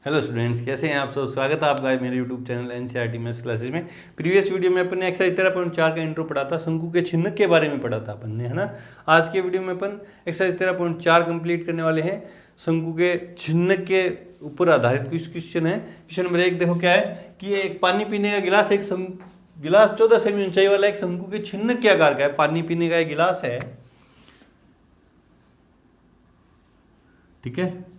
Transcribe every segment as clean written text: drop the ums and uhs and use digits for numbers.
Hello students, कैसे हैं आप सब। स्वागत है आपका मेरे YouTube channel NCERT maths classes में। प्रीवियस वीडियो में अपन ने एक्सरसाइज 13.4 का इंट्रो पढ़ा था, शंकु के छिन्नक के बारे में पढ़ा था अपन ने, है ना। आज के वीडियो में अपन एक्सरसाइज 13.4 कंप्लीट करने वाले हैं। शंकु के छिन्नक के ऊपर आधारित कुछ क्वेश्चन है। क्वेश्चन नंबर 1 देखो क्या है कि एक पानी पीने का गिलास, गिलास 14 सेमी ऊंचाई वाला एक शंकु के छिन्नक के आकार का है। पानी पीने का एक गिलास है, ठीक है,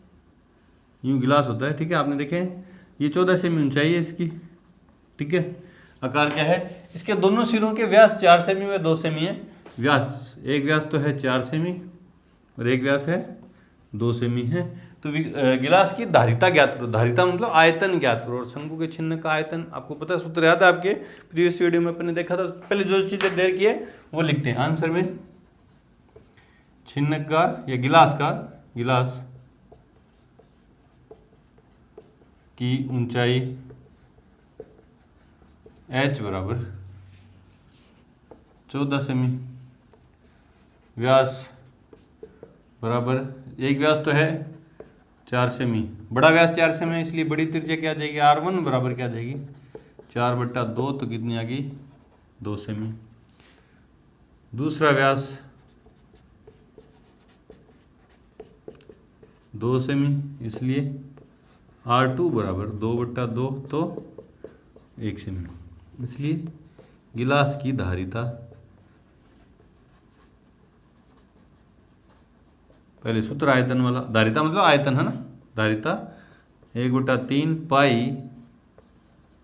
यूं गिलास होता है, ठीक है। आपने देखे ये 14 सेमी ऊंचाई है इसकी, ठीक है। आकार क्या है, इसके दोनों सिरों के व्यास 4 सेमी में 2 सेमी है। व्यास, एक व्यास तो है 4 सेमी और एक व्यास है 2 सेमी है। तो गिलास की धारिता ज्ञात करो। धारिता मतलब आयतन ज्ञात करो। और शंकु के छिन्नक का आयतन आपको पता है, सूत्र याद है आपके प्रीवियस वीडियो में अपन ने देखा था। पहले जो चीजें दे रखी है वो लिखते हैं आंसर में। छिन्नक का या गिलास की ऊंचाई h बराबर 14 सेमी, व्यास बराबर, एक व्यास तो है 4 सेमी, बड़ा व्यास 4 सेमी है, इसलिए बड़ी त्रिज्या क्या आ जाएगी, R1 बराबर क्या आ जाएगी 4/2, तो कितनी आ गई 2 सेमी। दूसरा व्यास 2 सेमी, इसलिए R2 बराबर 2/2, तो 1 सेमी। इसलिए गिलास की धारिता, पहले सूत्र आयतन वाला, धारिता मतलब आयतन है ना, धारिता 1/3 पाई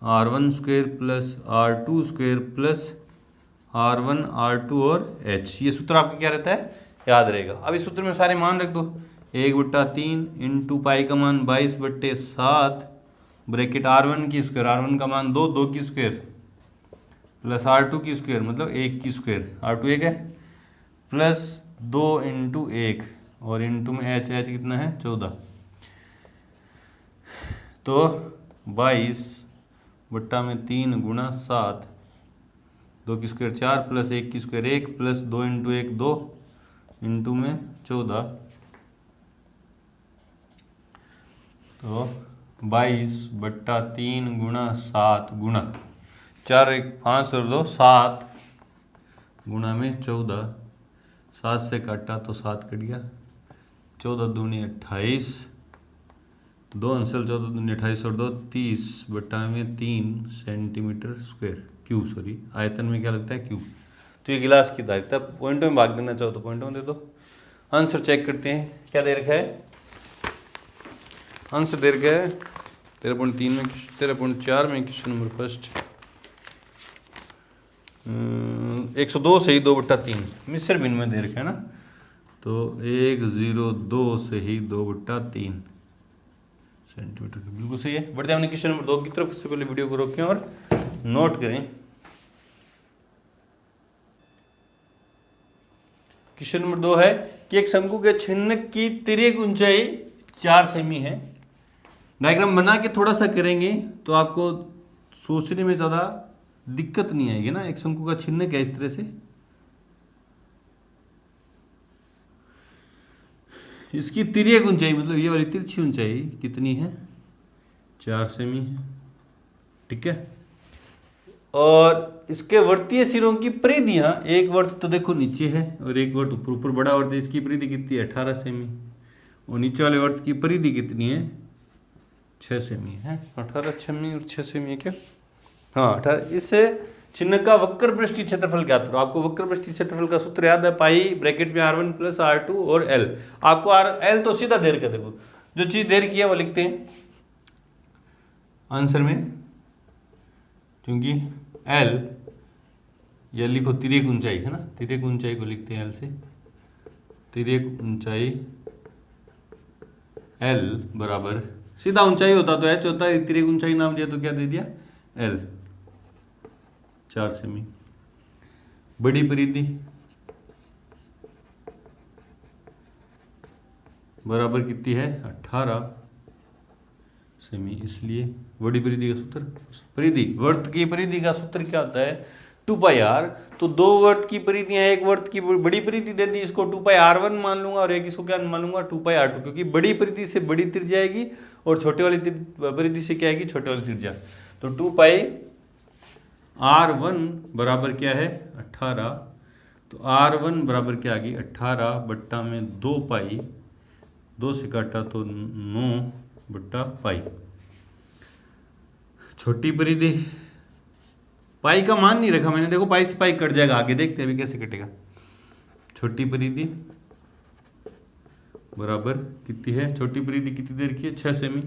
R1 square plus R2 square plus R1 R2 और H। ये सूत्र आपको क्या रहता है, याद रहेगा। अब इस सूत्र में सारे मान रख दो। 1/3 इंटू पाई का मान 22/7 ब्रैकेट R1 की स्क्वायर, R1 का मान 2 की स्क्वायर प्लस R2 की स्क्वायर मतलब 1 की स्क्वायर, R2 1 है, प्लस 2 इंटू 1 और इंटू में H कितना है 14, तो 22/3 गुणा 7, 2 की स्क्वायर 4 प्लस 1 की स्क्वायर 1 प्लस 2 इंटू 1 2 इंटू में 14, तो 22/3 गुणा 7 गुणा 4 1 5 और 2 7 गुणा में 14, 7 से काटा तो 7 कट गया, 14 दूनी 28, 2 अंशल 14 दूनी 28 और 2 30/3 सेंटीमीटर स्क्वायर क्यूब, सॉरी आयतन में क्या लगता है क्यूब। तो ये गिलास की धारिता, पॉइंटों में भाग देना चाहो तो पॉइंटों में दे दो। आंसर चेक करते हैं, क्या दे रखा है। आंसर दे रखा है 13.3 में 13.4 में क्वेश्चन नंबर फर्स्ट 102 से ही 2/3 मिश्र भिन्न में दे रखा है ना, तो 102 से ही 2/3 सेंटीमीटर, बिल्कुल सही है। बढ़ते हमने क्वेश्चन नंबर 2 की तरफ। उससे पहले वीडियो को रोकें और नोट करें। क्वेश्चन नंबर 2 है कि एक शंकु के छिन्नक की तिर्यक ऊंचाई 4 सेमी है। डायग्राम बना के थोड़ा सा करेंगे तो आपको सोचने में ज़्यादा दिक्कत नहीं आएगी ना। एक शंकु का छिन्नक है इस तरह से, इसकी तिर्यक ऊंचाई मतलब ये वाली तिरछी ऊंचाई कितनी है 4 सेमी है, ठीक है। और इसके वर्तीय सिरों की परिधियां, एक वर्त तो देखो नीचे है और एक वर्त ऊपर, ऊपर बड़ा वर्त है, इसकी परिधि कितनी है 18 सेमी, और नीचे वाले वर्त की परिधि कितनी है 6 सेमी है। 18 सेमी और 6 सेमी है क्या, हाँ 18। इससे छिन्नक का वक्र पृष्ठीय क्षेत्रफल ज्ञात करो। आपको वक्र पृष्ठीय क्षेत्रफल का सूत्र याद है, पाई ब्रैकेट में R1 प्लस R2 और L। आपको L तो सीधा देर का, देखो जो चीज देर की है वो लिखते हैं आंसर में, क्योंकि L या लिखो तिर्यक ऊंचाई है ना, तिर्यक ऊंचाई को लिखते हैं L से। तिर्यक ऊंचाई L बराबर, सीधा ऊंचाई होता तो H होता है, तिर्यक ऊंचाई नाम दिया तो क्या दे दिया L 4 सेमी। बड़ी परिधि बराबर कितनी है 18 सेमी, इसलिए बड़ी परिधि का सूत्र, परिधि वर्त की परिधि का सूत्र क्या होता है 2πr। तो दो वर्त की परिधियां, एक वर्त की बड़ी परिधि दे दी, इसको 2πr1 मान लूंगा और एक इसको क्या मान लूंगा 2πr2, क्योंकि बड़ी परिधि से बड़ी त्रिज्या आएगी और छोटे वाली परिधि से क्या आएगी छोटे वाली त्रिज्या। तो 2πr1 बराबर क्या है 18। तो r1 बराबर क्या आ गई 18 बट्टा में 2 पाई, 2 से काटा तो 9 बट्टा पाई। छोटी परिधि पाई का मान नहीं रखा मैंने, देखो पाई से पाई कट जाएगा, आगे देखते हैं अभी कैसे कटेगा। छोटी परिधि बराबर कितनी है, छोटी परिधि कितनी देर की है 6 सेमी,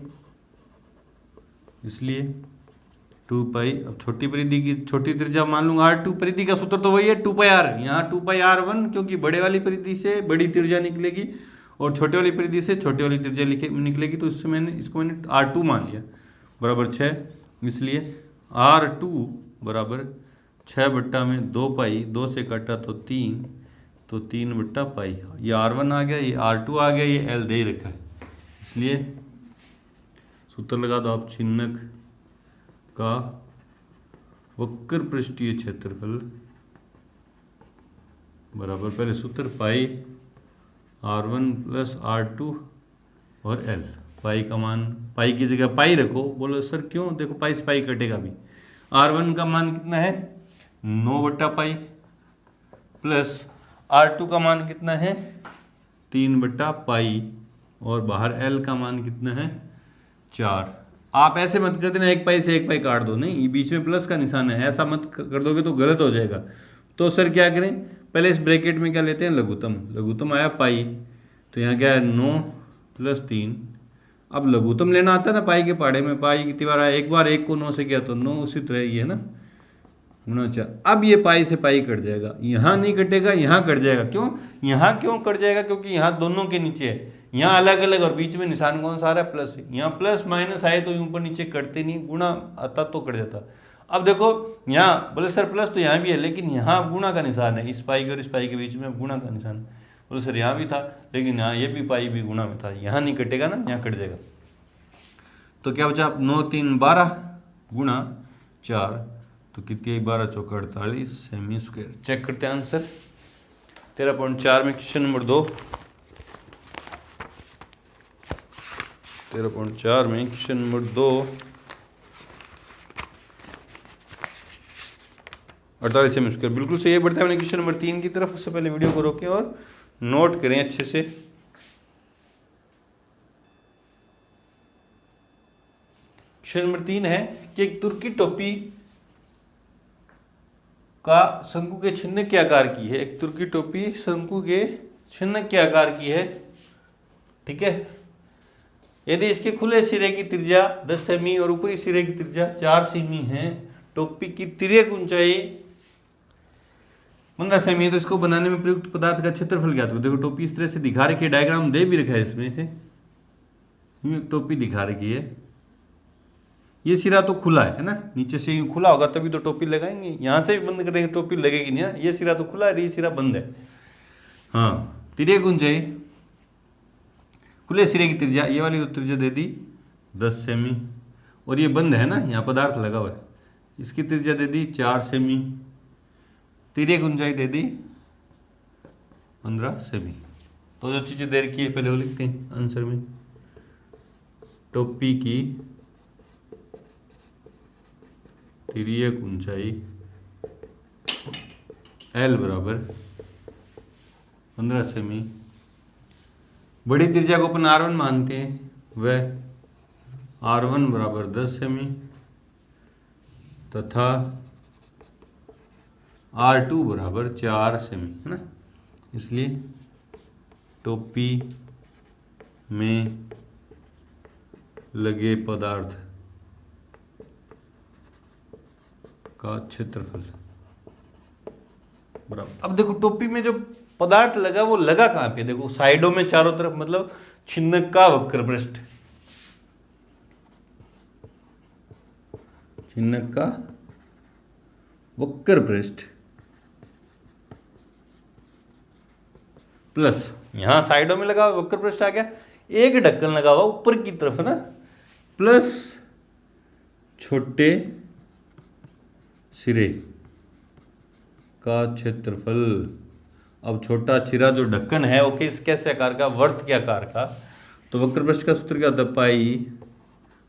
इसलिए 2 पाई। अब छोटी परिधि की छोटी त्रिज्या मान लूंगा r2। परिधि का सूत्र तो वही है 2πr, यहाँ 2πr1 क्योंकि बड़े वाली परिधि से बड़ी त्रिज्या निकलेगी और छोटे वाली परिधि से छोटे वाली त्रिज्या निकलेगी, तो इससे मैंने r2 मान लिया बराबर 6, इसलिए r2 बराबर 6 बट्टा में 2 पाई, 2 से काटा तो 3, तो 3 बट्टा पाई। ये r1 आ गया, ये r2 आ गया, ये l दे ही रखा है, इसलिए सूत्र लगा दो आप। चिन्हक का वक्र पृष्ठीय क्षेत्रफल बराबर, पहले सूत्र पाई r1 प्लस r2 और l। पाई का मान, पाई की जगह पाई रखो। बोलो सर क्यों, देखो पाई से पाई कटेगा भी। r1 का मान कितना है 9 बट्टा पाई, प्लस r2 का मान कितना है 3 बट्टा पाई, और बाहर l का मान कितना है 4। आप ऐसे मत कर देना एक पाई से एक पाई काट दो, नहीं, बीच में प्लस का निशान है, ऐसा मत कर दोगे तो गलत हो जाएगा। तो सर क्या करें, पहले इस ब्रैकेट में क्या लेते हैं लघुत्तम। लघुत्तम आया पाई, तो यहाँ क्या है 9 प्लस 3। अब लघुत्तम लेना आता है ना पाई के पहाड़े में, पाई कितनी बार आया, एक बार 1 को 9 से किया तो 9, उसी तरह ये है ना गुणा 4। अब ये पाई से पाई कट जाएगा, यहाँ नहीं कटेगा, यहाँ कट जाएगा। क्यों, यहाँ क्यों कट जाएगा, क्योंकि यहाँ दोनों के नीचे है, यहाँ अलग अलग और बीच में निशान कौन सा आ रहा है प्लस। यहाँ प्लस माइनस आए तो ऊपर नीचे कटते नहीं, गुणा आता तो कट जाता। अब देखो यहाँ बोले सर प्लस तो यहाँ भी है, लेकिन यहाँ गुणा का निशान है, इस पाई के और इस पाई के बीच में गुणा का निशान। बोले सर यहाँ भी था, लेकिन यहाँ ये भी पाई भी गुणा में था, यहाँ नहीं कटेगा ना, यहाँ कट जाएगा। तो क्या बचा 9 3 12 गुणा 4, तो कितनी है 12 चौका 48 सेमी स्क्वायर। चेक करते हैं आंसर 13.4 में क्वेश्चन नंबर 2। 13.4 में क्वेश्चन नंबर 2 48 सेमी स्क्वायर बिल्कुल सही है। बढ़ते हैं क्वेश्चन नंबर 3 की तरफ। उससे पहले वीडियो को रोकें और नोट करें अच्छे से। क्वेश्चन नंबर 3 है कि एक तुर्की टोपी का शंकु के छिन्नक के आकार की है। एक तुर्की टोपी शंकु के छिन्नक के आकार की है, ठीक है। यदि इसके खुले सिरे की त्रिज्या 10 सेमी और ऊपरी सिरे की त्रिज्या 4 सेमी है, टोपी की तिर्यक ऊंचाई 15 सेमी है, तो इसको बनाने में प्रयुक्त पदार्थ का क्षेत्रफल ज्ञात करो। देखो टोपी इस तरह से दिखा रखी है, डायग्राम दे भी रखा है इसमें से, एक टोपी दिखा रखी है। ये सिरा तो खुला है ना, नीचे से यूं खुला होगा तभी तो टोपी लगाएंगे, यहां से भी बंद करेंगे टोपी लगेगी नहीं। ये सिरा तो खुला है, ये सिरा बंद है। हाँ, तिर्यक ऊंचाई, खुले सिरे की त्रिज्या, ये वाली तो त्रिज्या दे दी 10 सेमी, और ये बंद है ना, यहाँ पदार्थ लगा हुआ है, इसकी त्रिज्या दे दी 4 सेमी, तिर्यक ऊंचाई दे दी 15 सेमी। तो जो चीजें दे रखी है पहले वो लिखते हैं आंसर में। टोपी की तिर्यक ऊंचाई L बराबर 15 सेमी, बड़ी त्रिज्या को अपन R1 मानते हैं, वह R1 बराबर 10 सेमी तथा R2 बराबर 4 सेमी है ना। इसलिए टोपी में लगे पदार्थ का क्षेत्रफल बराबर। अब देखो टोपी में जो पदार्थ लगा वो लगा कहाँ पे, देखो साइडों में चारों तरफ, मतलब छिन्नक का वक्र पृष्ठ, छिन्नक का वक्र पृष्ठ प्लस यहां साइडों में लगा वक्र पृष्ठ आ गया, एक ढक्कन लगा हुआ ऊपर की तरफ है ना, प्लस छोटे सिरे का क्षेत्रफल। अब छोटा छिरा जो ढक्कन है वो किस कैसे आकार का, वर्त के आकार का। तो वक्र पृष्ठ का सूत्र क्या होता है, pi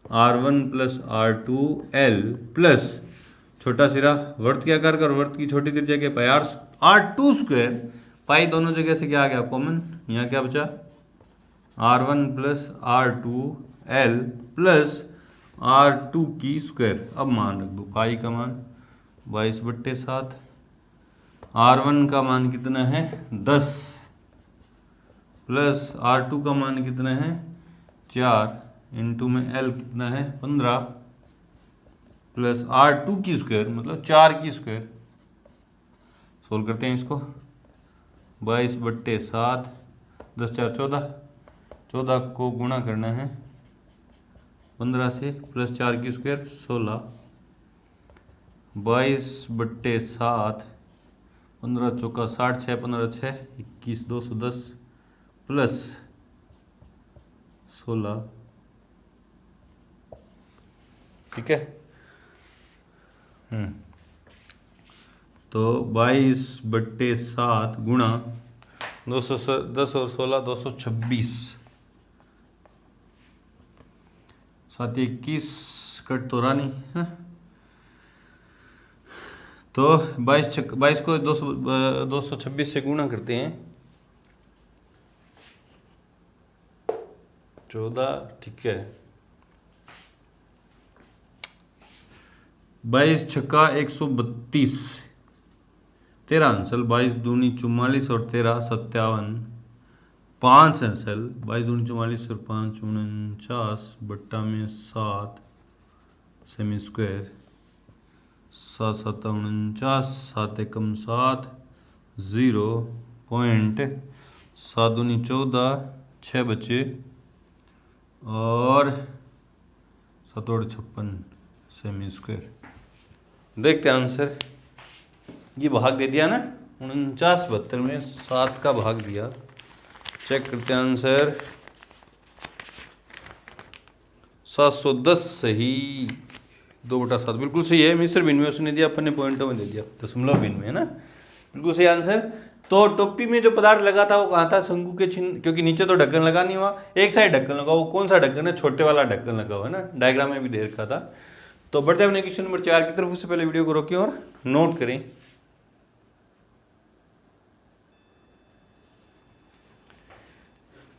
r1 plus r2l plus छोटा सिरा वर्त के आकार का और वर्त की छोटी त्रिज्या के पाई r2 स्क्वायर। पाई दोनों जगह से क्या आ गया कॉमन, यहाँ क्या बचा r1 plus r2l plus r2 की स्क्वायर। अब मान रख दो, पाई का मान 22/7, r1 का मान कितना है 10 प्लस r2 का मान कितना है 4 इंटू में l कितना है 15 प्लस r2 की स्क्वायर मतलब 4 की स्क्वायर। सोल्व करते हैं इसको, 22/7, 10 4 14, 14 को गुणा करना है 15 से प्लस 4 की स्क्वायर 16, 22/7, 15 चौका 60, 6 15 6 21, 210 प्लस 16, ठीक है। तो 22/7 गुणा 210 और 16 226, 7 21 कट तो रहा नहीं है। तो 22 को 226 से गुणा करते हैं 14, ठीक है। 22 छक्का 132, 13 अंसल, 22 दूनी 44 और 13 57, 5 अंसल, 22 दूनी 44 और 5 49 बट्टा में 7 सेमी स्क्वायर, 7 7 49, 7 एकम 7, 0.7 दूनी 14, 6 बचे और 7 और 56 सेमी स्क्वायर। देखते हैं आंसर, ये भाग दे दिया ना 49 72 में 7 का भाग दिया। चेक करते हैं आंसर, 710 सही, 2/7 बिल्कुल सही है। मिश्र भिन्न में उसने दिया, अपन ने पॉइंटों में दे दिया, दशमलव भिन्न में है ना, बिल्कुल सही आंसर। तो टोपी में जो पदार्थ लगा था वो कहाँ था, शंकु के चिन्ह, क्योंकि नीचे तो ढक्कन लगा नहीं हुआ, एक साइड ढक्कन लगा। वो कौन सा ढक्कन है, छोटे वाला ढक्कन लगा हुआ है ना, डायग्राम में भी दे रखा था। तो बढ़ते अपने क्वेश्चन नंबर 4 की तरफ। उससे पहले वीडियो को रोकें और नोट करें।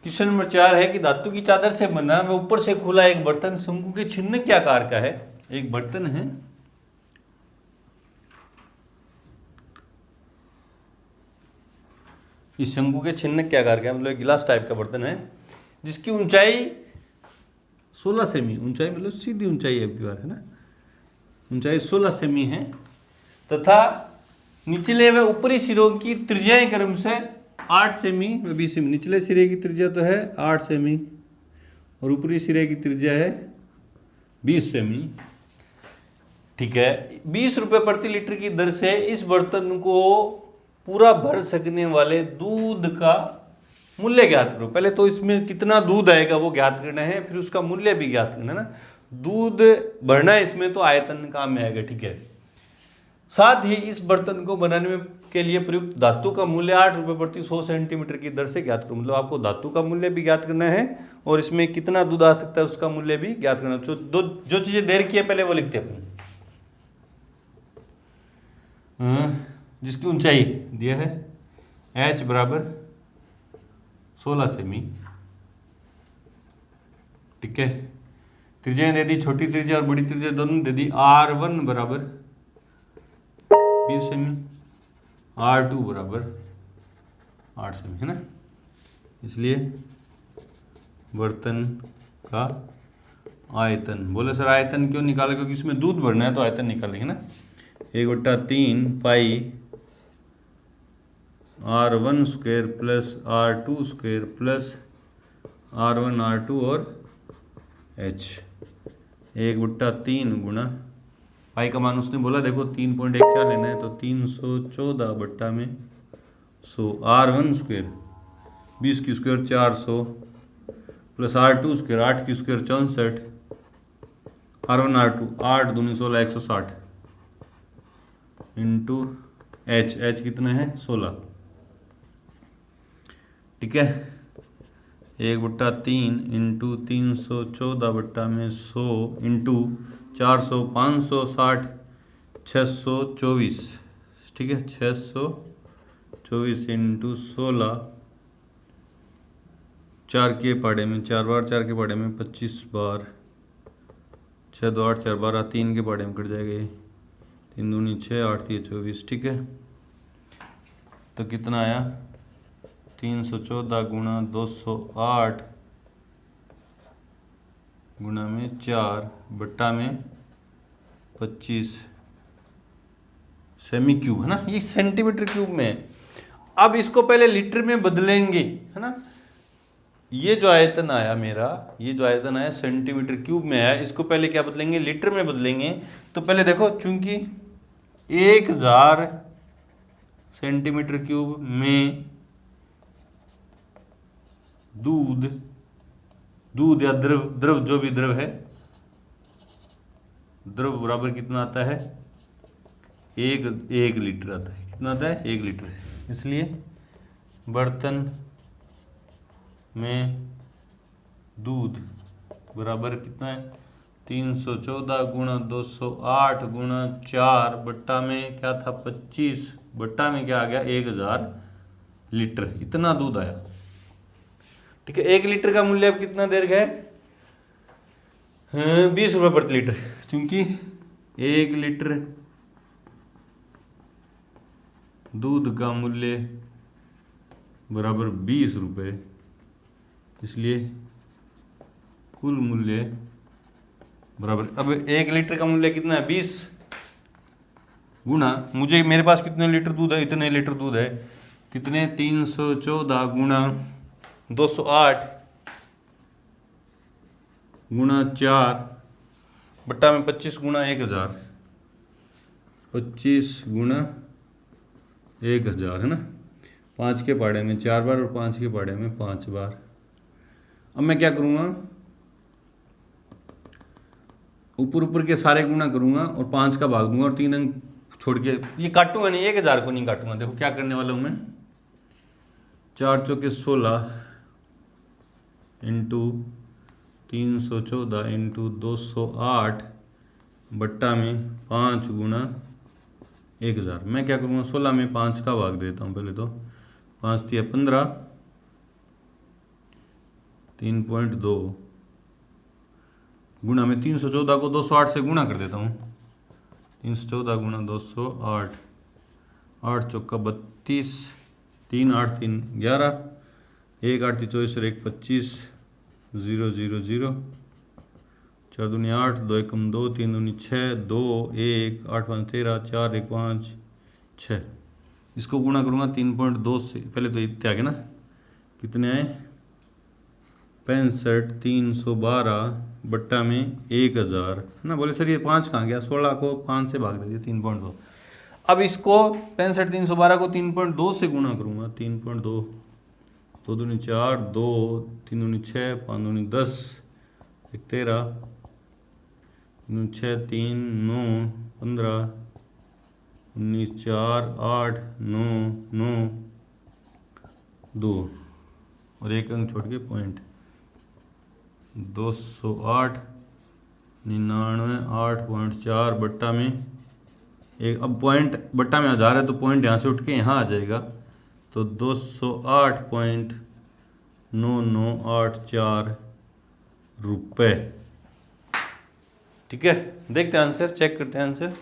क्वेश्चन नंबर 4 है कि धातु की चादर से बना व ऊपर से खुला एक बर्तन शंकु के चिन्ह के आकार का है। एक बर्तन है, इस शंकु के चिन्ह के आकार का, मतलब गिलास टाइप का बर्तन है, जिसकी ऊंचाई 16 सेमी, ऊंचाई मतलब सीधी ऊंचाई है ना, ऊंचाई 16 सेमी है, तथा निचले व ऊपरी सिरों की त्रिज्याएं क्रम से 8 सेमी व 20 सेमी। निचले सिरे की त्रिज्या तो है 8 सेमी और ऊपरी सिरे की त्रिज्या है 20 सेमी, ठीक है। 20 रुपये प्रति लीटर की दर से इस बर्तन को पूरा भर सकने वाले दूध का मूल्य ज्ञात करो। पहले तो इसमें कितना दूध आएगा वो ज्ञात करना है, फिर उसका मूल्य भी ज्ञात करना है ना। दूध भरना है इसमें तो आयतन काम में आएगा, ठीक है। साथ ही इस बर्तन को बनाने में के लिए प्रयुक्त धातु का मूल्य 8 रुपये प्रति 100 सेंटीमीटर की दर से ज्ञात करो। मतलब आपको धातु का मूल्य भी ज्ञात करना है और इसमें कितना दूध आ सकता है उसका मूल्य भी ज्ञात करना। जो चीजें दे रखी है पहले वो लिखते हैं अपन। जिसकी ऊंचाई दिया है h बराबर 16 सेमी, ठीक है। त्रिज्या दे दी, छोटी त्रिज्या और बड़ी त्रिज्या दोनों दे दी। r1 बराबर 20 सेमी, r2 बराबर 8 सेमी, है ना। इसलिए बर्तन का आयतन, बोले सर आयतन क्यों निकाले, क्योंकि इसमें दूध भरना है तो आयतन निकालेंगे ना। 1/3 पाई r1 square plus r2 square plus r1 r2 और h, 1/3 गुणा पाई का मान उसने बोला देखो 3.14 लेना है तो 314 बट्टा में 100, r1 स्क्वायर 20 की स्क्वायर 400 प्लस r2 स्क्वायर 8 की स्क्वायर 64, r1 r2 8 दूनी 16 160 इंटू एच कितना है 16, ठीक है। 1/3 इंटू 314/100 इंटू 400 560 624, ठीक है। 624 इंटू 16, 4 के पहाड़े में 4 बार, 4 के पहाड़े में 25 बार, 6 2 8 4 12, 3 के पहाड़े में कट जाएगा, 3 दूनी 6 8 3 24, ठीक है। तो कितना आया 314 गुणा 208 गुणा में 4 बट्टा में 25 सेमी क्यूब, है ना। ये सेंटीमीटर क्यूब में है। अब इसको पहले लीटर में बदलेंगे, है ना। ये जो आयतन आया मेरा, ये जो आयतन आया सेंटीमीटर क्यूब में आया, इसको पहले क्या बदलेंगे, लीटर में बदलेंगे। तो पहले देखो, चूंकि 1000 सेंटीमीटर क्यूब में दूध या द्रव जो भी द्रव है, द्रव बराबर कितना आता है, एक लीटर आता है। कितना आता है, 1 लीटर। इसलिए बर्तन में दूध बराबर कितना है, 314 गुणा 208 गुणा 4 बट्टा में क्या था 25 बट्टा में क्या आ गया 1000 लीटर। इतना दूध आया, ठीक है। 1 लीटर का मूल्य अब कितना दे रखा है, 20 रुपये प्रति लीटर, क्योंकि 1 लीटर दूध का मूल्य बराबर 20 रुपये, इसलिए कुल मूल्य बराबर। अब 1 लीटर का मूल्य कितना है 20 गुणा, मेरे पास कितने लीटर दूध है, इतने लीटर दूध है, कितने 314 गुणा 208 गुणा 4 बट्टा में 25 गुणा 1000, 25 गुणा 1000, है ना। 5 के पहाड़े में 4 बार और 5 के पहाड़े में 5 बार। अब मैं क्या करूँगा, ऊपर के सारे गुणा करूँगा और 5 का भाग दूंगा और 3 अंक छोड़ के, ये काटूंगा नहीं, 1000 को नहीं काटूंगा। देखो क्या करने वाला हूँ मैं, 4 चौके 16 इंटू 314 इंटू 208 बट्टा में 5 गुणा 1000। मैं क्या करूँगा, 16 में 5 का भाग देता हूँ पहले तो, 5 दिया 15, 3.2 गुणा में 314 को 208 से गुणा कर देता हूँ, 314 गुणा 208, 8 चौका 32, 3 8 3 11, 1 8 3 24 और 1 25, 0 0 0, 4 दूनी 8, 2 1 2, 3 दूनी 6, 2 1 8 5 13, 4 1 5 6। इसको गुणा करूँगा 3.2 से, पहले तो इतने आ गए ना, कितने आए 65 312 बट्टा में 1000, है ना। बोले सर ये 5 कहाँ गया, 16 को 5 से भाग दे दिया 3.2। अब इसको 65 312 को 3.2 से गुणा करूँगा, 3.2, 2 दूनी 4, 2 3 दूनी 6, 5 दूनी 10, 1 13, 6 3 9 15, 19 4 8 9 9 2 और 1 अंक छोड़ के पॉइंट, 208 99 8.4 बट्टा में एक। अब पॉइंट बट्टा में 1000 है तो पॉइंट यहाँ से उठ के यहाँ आ जाएगा, तो 208.9984 रुपये, ठीक है। देखते हैं आंसर, चेक करते हैं आंसर।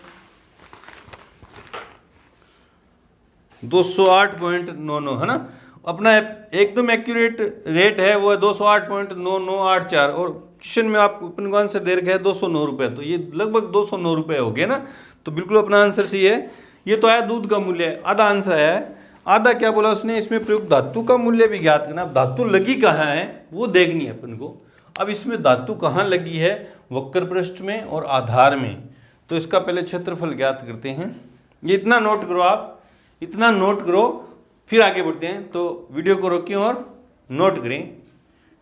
208.99, है ना। अपना एकदम एक्यूरेट रेट है वो है 208.9984, और क्वेश्चन में आप अपन को आंसर दे रखा है 209 रुपये, तो ये लगभग 209 रुपये हो गया ना। तो बिल्कुल अपना आंसर सही है। ये तो आया दूध का मूल्य, आधा आंसर आया है। आधा क्या बोला उसने, इसमें प्रयुक्त धातु का मूल्य भी ज्ञात करना। धातु लगी कहाँ है वो देखनी है अपन को। अब इसमें धातु कहाँ लगी है, वक्र पृष्ठ में और आधार में। तो इसका पहले क्षेत्रफल ज्ञात करते हैं। ये इतना नोट करो, आप इतना नोट करो, फिर आगे बढ़ते हैं। तो वीडियो को रोकिए और नोट करें,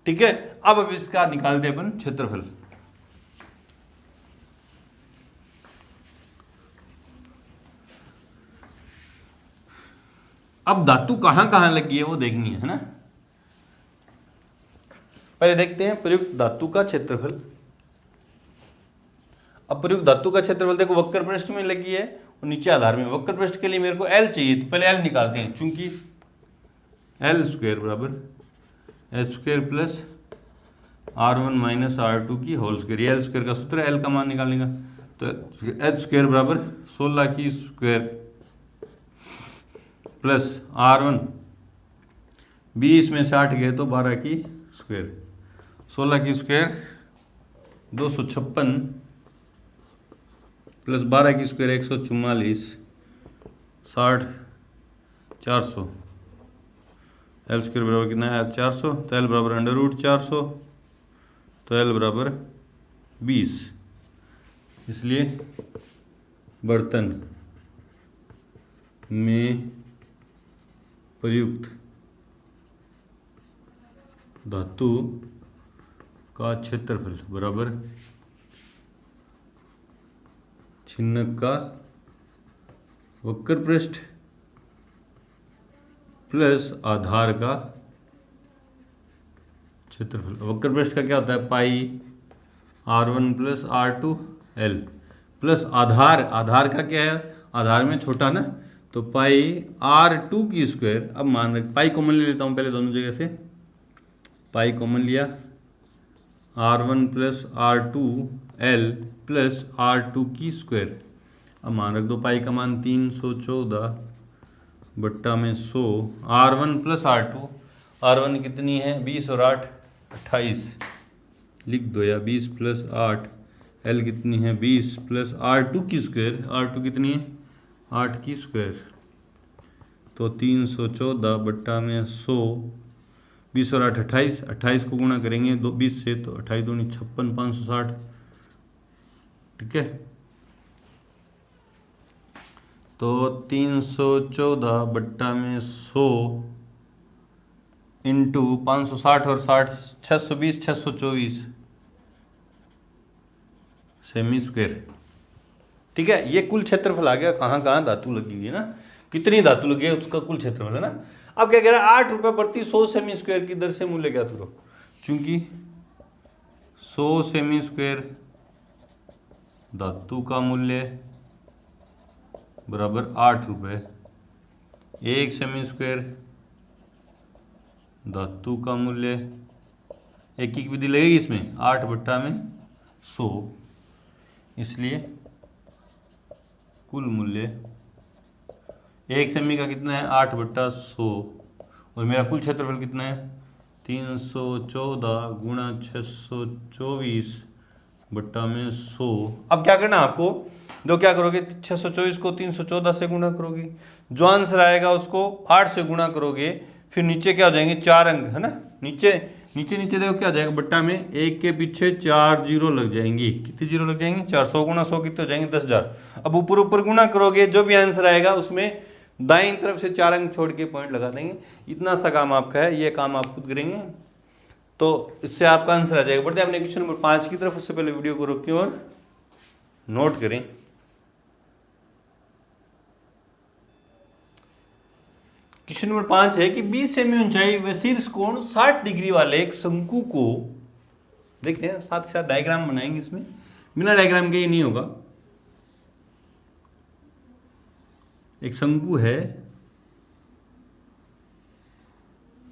ठीक है। अब इसका निकालते हैं अपन क्षेत्रफल। अब धातु कहाँ कहाँ लगी है वो देखनी है ना। पहले देखते हैं प्रयुक्त धातु का क्षेत्रफल। अब प्रयुक्त धातु का क्षेत्रफल देखो वक्र पृष्ठ में लगी है और नीचे आधार में। वक्र पृष्ठ के लिए मेरे को L चाहिए, तो पहले L निकालते हैं, चूंकि L स्क्वायर बराबर h square plus R1 minus R2 की होल स्क्वायर। L स्क्वायर का सूत्र है L का मान निकालने का, तो h स्क्वायर बराबर 16 की स्क्वायर प्लस R1 20 में 60 गए तो 12 की स्क्वायर, 16 की स्क्वायर 256 प्लस 12 की स्क्वायर 144, 60 400। एल स्क्वायर बराबर कितना है 400, तो एल बराबर अंडर रूट 400, तो एल बराबर 20। इसलिए बर्तन में प्रयुक्त धातु का क्षेत्रफल बराबर छिन्नक का वक्र पृष्ठ प्लस आधार का क्षेत्रफल। वक्र पृष्ठ का क्या होता है pi R1 plus R2 L plus आधार का क्या है, आधार में छोटा ना, तो पाई R2 की स्क्वायर। अब मान रख पाई कॉमन ले लेता हूँ पहले दोनों जगह से, पाई कॉमन लिया R1 plus R2 L plus R2 की स्क्वायर। अब मान रख दो पाई का मान 314 बट्टा में 100, R1 प्लस R2, R1 कितनी है 20 और 8 28, लिख दो या 20 प्लस 8, L कितनी है 20 प्लस R2 की स्क्वायर, R2 कितनी है 8 की स्क्वायर, तो 314 बट्टा में 100, 20 और 8 28, 28 को गुणा करेंगे 20 से तो 28 दूनी 56, 560, ठीक है। तो 314 बट्टा में 100 इंटू 560 और 60 620 624 सेमी स्क्वायर, ठीक है। ये कुल क्षेत्रफल आ गया, कहाँ कहाँ धातु लगी हुई है ना, कितनी धातु लगी है उसका कुल क्षेत्रफल है ना। अब क्या कह रहा है 8 रुपये प्रति 100 सेमी स्क्वायर की दर से मूल्य ज्ञात करो, चूंकि 100 सेमी स्क्वायर धातु का मूल्य बराबर 8 रुपये, 1 सेमी स्क्वायर धातु का मूल्य, एक एक विधि लगेगी इसमें 8 बट्टा में 100, इसलिए कुल मूल्य 1 सेमी का कितना है 8 बट्टा 100 और मेरा कुल क्षेत्रफल कितना है 314 गुणा 624 बट्टा में 100। अब क्या करना आपको, दो क्या करोगे 624 को 314 से गुणा करोगे, जो आंसर आएगा उसको 8 से गुणा करोगे, फिर नीचे क्या हो जाएंगे 4 अंक है ना, नीचे देखो क्या हो जाएगा बट्टा में 1 के पीछे 4 जीरो लग जाएंगी, कितनी जीरो लग जाएंगी 400 गुणा 100 कितने हो जाएंगे 10,000। अब ऊपर गुणा करोगे, जो भी आंसर आएगा उसमें दाईं तरफ से 4 अंक छोड़ के पॉइंट लगा देंगे। इतना सा काम आपका है, ये काम आप खुद करेंगे तो इससे आपका आंसर आ जाएगा। बढ़ते अपने क्वेश्चन नंबर 5 की तरफ, उससे पहले वीडियो को रोकें और नोट करें। क्वेश्चन नंबर 5 है कि 20 सेमी ऊंचाई व शीर्ष कोण 60 डिग्री वाले एक शंकु को, देखते हैं साथ ही साथ डायग्राम बनाएंगे, इसमें बिना डायग्राम के ये नहीं होगा। एक शंकु है,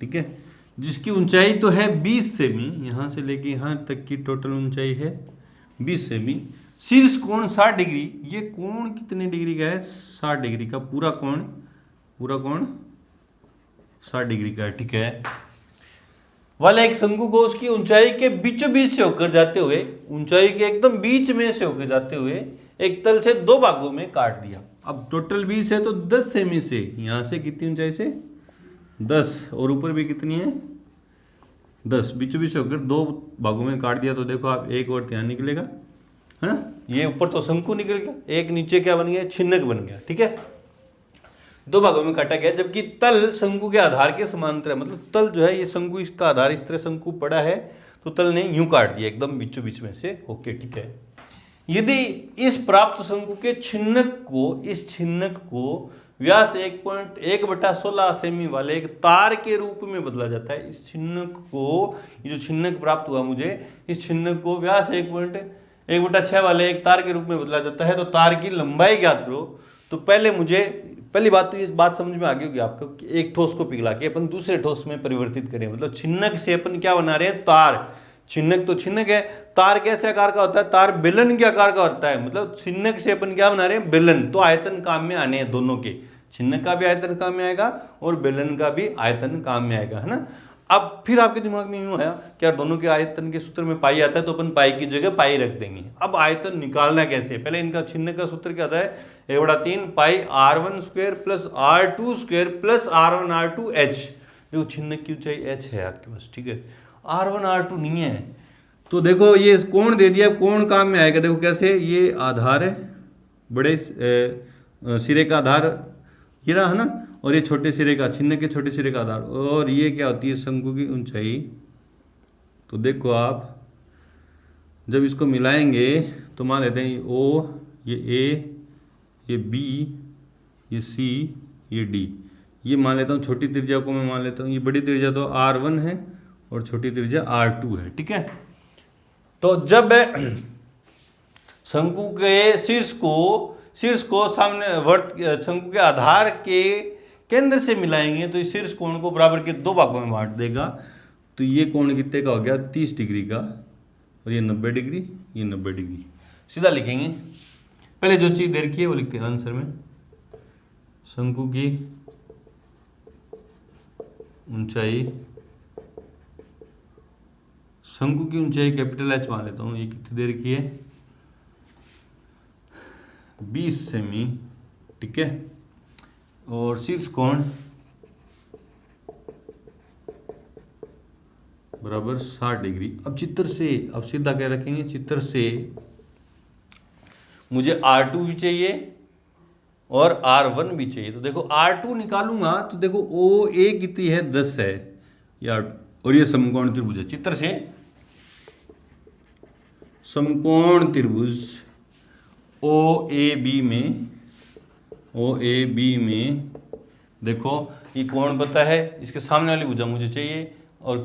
ठीक है, जिसकी ऊंचाई तो है 20 सेमी, यहां से लेके यहां तक की टोटल ऊंचाई है 20 सेमी, शीर्ष कोण 60 डिग्री। ये कोण कितने डिग्री का है 60 डिग्री का, पूरा कोण 60 डिग्री का है, ठीक है। वाला एक शंकु को उसकी ऊंचाई के बीचों बीच से होकर जाते हुए, ऊंचाई के एकदम बीच में से होकर जाते हुए एक तल से 2 भागों में काट दिया। अब टोटल 20 है तो 10 सेमी से, यहां से कितनी ऊंचाई से 10 और ऊपर भी कितनी है 10, बीचों बीच से होकर 2 भागों में काट दिया। तो देखो आप एक और यहाँ निकलेगा है ना, ये ऊपर तो शंकु निकल गया, एक नीचे क्या बन गया छिन्नक बन गया, ठीक है। 2 भागों में काटा गया, जबकि तल शंकु के आधार के समांतर है, मतलब तल जो है ये शंकु, इसका आधार इस तरह शंकु पड़ा है तो तल ने यूं काट दिया एकदम बीचों बीच में से, ओके ठीक है। यदि इस प्राप्त शंकु के छिन्नक को, इस छिन्नक को व्यास 1.1/16 सेमी वाले एक तार के रूप में बदला जाता है। इस छिन्नक को, ये जो छिन्नक प्राप्त हुआ मुझे, इस छिन्नक को व्यास 1.1/6 वाले एक तार के रूप में बदला जाता है। तो तार की लंबाई ज्ञात करो। तो पहली बात तो ये बात समझ में आ गई होगी आपको कि एक ठोस को पिघला के अपन दूसरे ठोस में परिवर्तित करें, मतलब छिन्नक से अपन क्या बना रहे हैं, तार। छिन्नक तो छिन्नक है, तार कैसे आकार का होता है, तार बेलन के आकार का होता है। मतलब छिन्नक से अपन क्या बना रहे हैं, बेलन। तो आयतन काम में आने हैं दोनों के, छिन्नक का भी आयतन काम में आएगा और बेलन का भी आयतन काम में आएगा, है ना। अब फिर आपके दिमाग में यूं आया कि यार दोनों के आयतन के सूत्र में पाई आता है, तो अपन पाई की जगह पाई रख देंगे। अब आयतन निकालना कैसे, पहले इनका छिन्नक का सूत्र क्या आता है, 1/3 पाई r1² plus r2² plus r1r2h। देखो छिन्नक की ऊंचाई h है आपके पास, ठीक है, r1 r2 नहीं है। तो देखो ये कोण दे दिया, कोण काम में आएगा। देखो कैसे, ये आधार है, बड़े सिरे का आधार ये रहा है ना, और ये छोटे सिरे का, छिन्नक के छोटे सिरे का आधार, और ये क्या होती है, शंकु की ऊंचाई। तो देखो आप जब इसको मिलाएंगे तो मान लेते हैं ये O, ये A, ये B, ये C, ये D। ये मान लेता हूँ छोटी त्रिज्या को मैं मान लेता हूँ, ये बड़ी त्रिज्या तो R1 है और छोटी त्रिज्या R2 है, ठीक है। तो जब शंकु के शीर्ष को सामने शंकु के आधार के केंद्र से मिलाएंगे तो इस शीर्ष कोण को बराबर के 2 भागों में बांट देगा। तो ये कोण कितने का हो गया, 30 डिग्री का, और ये 90 डिग्री, ये 90 डिग्री। सीधा लिखेंगे, पहले जो चीज दे रखी है वो लिखते हैं आंसर में। शंकु की ऊंचाई, शंकु की ऊंचाई कैपिटल H मान लेता हूँ, ये कितनी दे रखी है, 20 सेमी, ठीक है। और शीर्ष कोण बराबर 60 डिग्री। अब चित्र से, अब सीधा क्या रखेंगे, चित्र से मुझे R2 भी चाहिए और R1 भी चाहिए। तो देखो R2 निकालूंगा तो देखो OA कितनी है, 10 है, या और ये समकोण त्रिभुज है। चित्र से समकोण त्रिभुज OAB में देखो ये कोण पता है, इसके सामने वाली भुजा मुझे चाहिए, और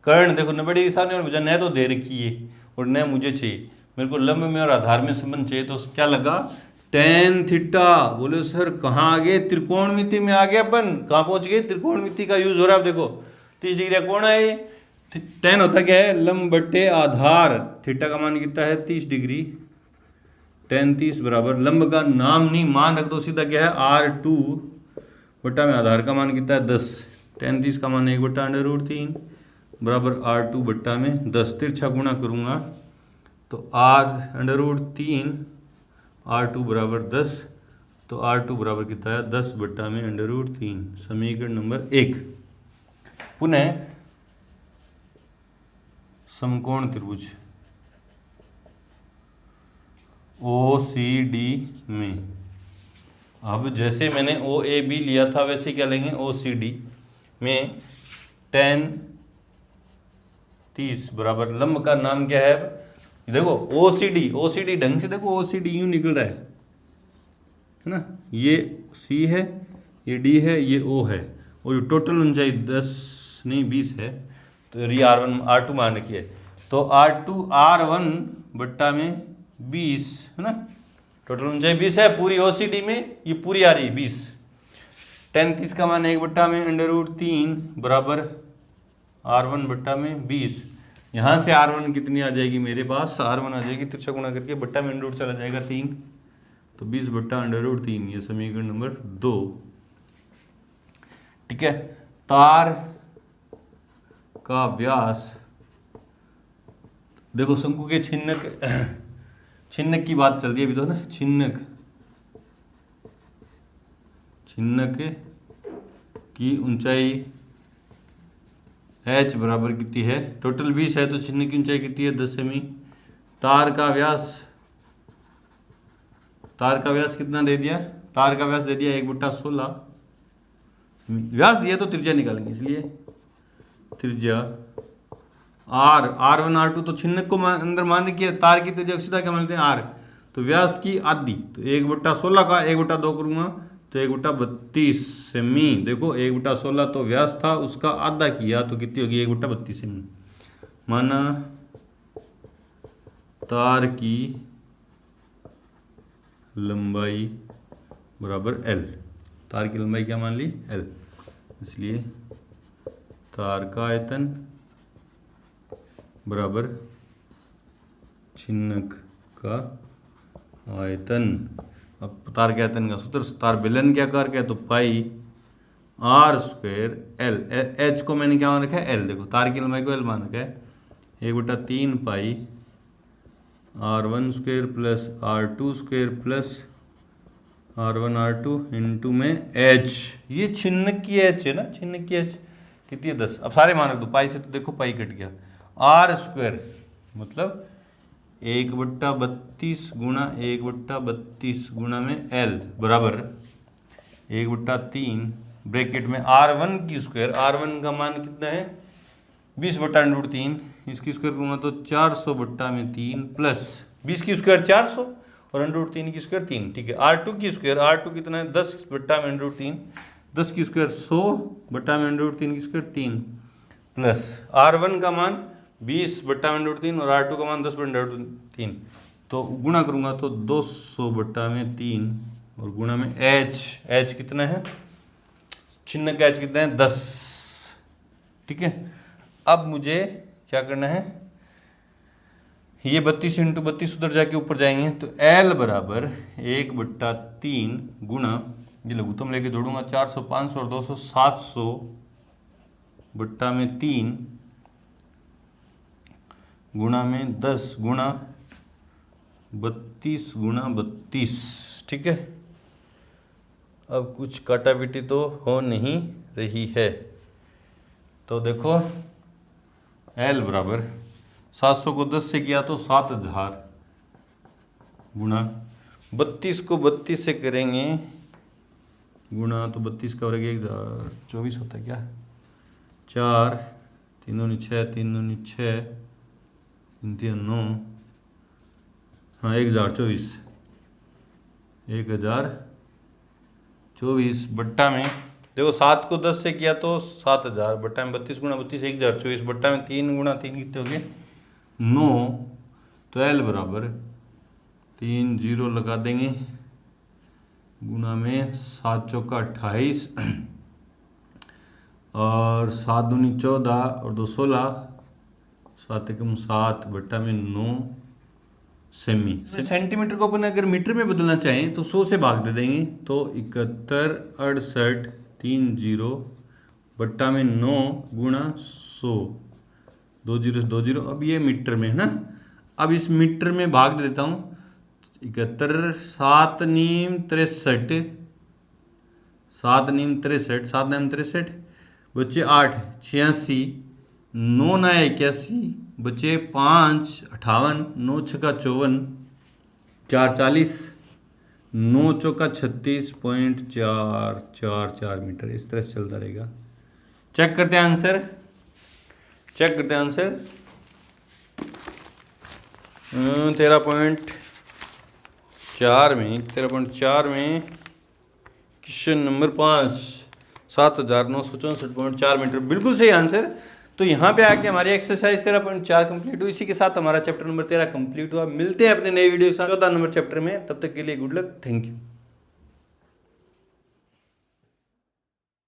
कर्ण देखो 90 डिग्री सामने वाली भुजा न तो दे रखी है और न मुझे चाहिए, मेरे को लंब में और आधार में संबंध चाहिए। तो क्या लगा, tan थीटा। बोले सर कहाँ आ गए, त्रिकोणमिति में आ गए अपन, कहाँ पहुंच गए, त्रिकोणमिति का यूज हो रहा है। अब देखो 30 डिग्री का कोण है, tan होता क्या है, लंब बटे आधार, थीटा का मान कितना है, 30 डिग्री, tan 30 बराबर लंब का नाम नहीं मान रख दो, सीधा क्या है, R2 बटा में आधार का मान कितना है, 10। tan 30 का मान 1/√3 बराबर R2 बट्टा में 10। तिरछा गुणा करूँगा तो R√3 R2 बराबर 10, तो R2 बराबर कितना है, 10 बट्टा में √3। समीकरण नंबर 1। पुनः समकोण त्रिभुज OCD में, अब जैसे मैंने OAB लिया था वैसे क्या लेंगे, OCD में tan 30 बराबर लंब का नाम क्या है, देखो OCD ढंग से देखो, OCD यूं निकल रहा है ना, ये C है, ये D है, ये O है, और टोटल ऊंचाई 10 नहीं 20 है, तो ये R1 R2 मान रखी है, तो R1 बट्टा में 20 है ना, टोटल ऊंचाई 20 है पूरी OCD में, ये पूरी आ रही है 20। tan 30 का मान 1 बट्टा में √3 बराबर R1 बट्टा में 20। यहाँ से R1 कितनी आ जाएगी मेरे पास, R1 आ जाएगी, तिरछा गुणा करके बट्टा में √ चला जाएगा 3, तो 20 बट्टा √3, ये समीकरण नंबर 2, ठीक है। तार का व्यास, देखो शंकु के छिन्नक की बात चल रही है अभी तो ना, छिन्नक की ऊंचाई H बराबर कितनी है, टोटल 20 है, तो छिन्नक की ऊंचाई कितनी है, 10 सेमी। तार का व्यास कितना दे दिया, तार का व्यास दे दिया 1/16, व्यास दिया तो त्रिज्या निकालेंगे, इसलिए त्रिज्या R1 R2 तो छिन्नक को अंदर मान रखी है, तार की त्रिज्या सीधा क्या मान लेते हैं R, तो व्यास की आधी, तो 1/16 का 1/2 करूँगा तो 1/32 सेमी। देखो 1/16 तो व्यास था, उसका आधा किया तो कितनी होगी 1/32 सेमी। माना तार की लंबाई बराबर L। तार की लंबाई क्या मान ली L, इसलिए तार का आयतन बराबर छिन्नक का आयतन। अब तार के आयतन का सूत्र, तार बेलन के आकार का है तो पाई r² L। H को मैंने क्या मान रखा है L। देखो तार की लंबाई को L मान रखा है, 1/3 पाई r1² plus r2² plus r1 r2 into में H। ये छिन्नक की H है ना, छिन्नक की H कितनी है 10। अब सारे मान रख दो, पाई से तो देखो पाई कट गया, r² मतलब 1/32 गुणा 1/32 गुणा में L बराबर 1/3 ब्रैकेट में r1 की स्क्वायर। r1 का मान कितना है 20/√3, इसकी स्क्वायर करूँगा तो 400/3 प्लस 20 की स्क्वायर 400 और √3 की स्क्वायर 3। ठीक है, r2 की स्क्वायर, r2 कितना है 10/√3, 10 की स्क्वायर 100/√3 की स्क्वायर 3 प्लस r1 का मान 20/√3 और r2 का मान 10/√3, तो गुणा करूँगा तो 200/3 और गुणा में h कितना है, चिन्ह का h कितना है 10। ठीक है, अब मुझे क्या करना है, ये 32 × 32 उधर जाके ऊपर जाएंगे तो L बराबर 1/3 गुणा, ये लघुत्तम लेके जोड़ूंगा 400 500 और 200 700/3 गुणा में 10 गुणा 32 गुणा 32। ठीक है, अब कुछ काटापीटी तो हो नहीं रही है, तो देखो L बराबर 700 को 10 से किया तो 7000 गुणा 32 को 32 से करेंगे गुणा तो 32 का हो गया 1024 होता है क्या, 4 3 दूनी 6 3 दूनी 6 3 3 9, हाँ 1024 बट्टा में देखो 7 को 10 से किया तो 7000 बट्टा में 32 गुणा 32 1024 बट्टा में 3 गुणा 3 कितने हो गए 9। तो L बराबर 3 0 लगा देंगे गुणा में 7 चौका 28 और 7 दूनी 14 और 2 16, 7 एकम 7 बट्टा में 9 सेमी। सेंटीमीटर को अपन अगर मीटर में बदलना चाहें तो 100 से भाग दे देंगे तो 71 68 30 बट्टा में 9 गुणा 100, 2 0 2 0। अब ये मीटर में है ना, अब इस मीटर में भाग दे देता हूँ 71 7 नीम 63 7 नीम 63 7 नीम 63 बच्चे 8 86 9 9 81 बच्चे 5 58 9 6 54 4 40 9 चौका 36.444 मीटर। इस तरह से चलता रहेगा। चेक करते हैं आंसर, चेक करते हैं आंसर 13.4 में क्वेश्चन नंबर 5 7964.4 मीटर बिल्कुल सही आंसर। तो यहाँ पे आके हमारी एक्सरसाइज 13.4 कंप्लीट हुई। इसी के साथ हमारा चैप्टर नंबर 13 कंप्लीट हुआ। मिलते हैं अपने नए वीडियो के साथ 14 नंबर चैप्टर में। तब तक के लिए गुड लक, थैंक यू।